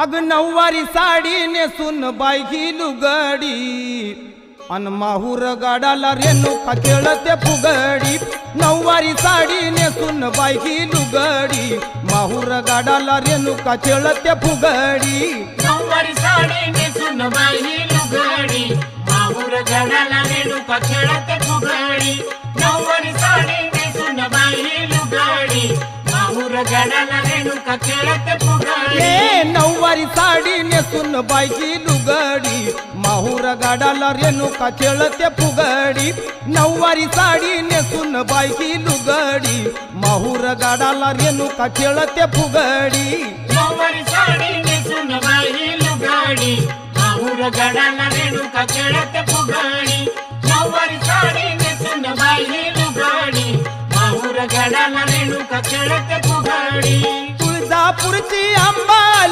अग नऊवारी साडी नेसून बाई ही लुगडी अन माहूर गाडाला रेणुका खेळते फुगडी। नऊवारी साडी नेसून बाई ही लुगडी माहूर गाडाला रेणुका खेळते फुगडी। नऊवारी साडी नेसून बाई ही लुगडी माहूर गाडाला रेणुका खेळते फुगडी। नऊवारी साडी नेसून बाई ही लुगडी माहूर गाडाला रेणुका खेळते फुगडी। नऊवारी साडी नेसून बाई ही लुगडी माहूर गाडाला रेणुका खेळते फुगडी। नऊवारी साडी नेसून बाई ही लुगडी माहूर गाडाला रेणुका खेळते फुगडी। नऊवारी साडी नेसून बाई ही लुगडी माहूर गाडाला रेणुका खेळते फुगडी। नऊवारी साडी नेसून बाई ही लुगडी माहूर गाडाला रेणुका खेळते फुगडी। तुळजापूरची अंबा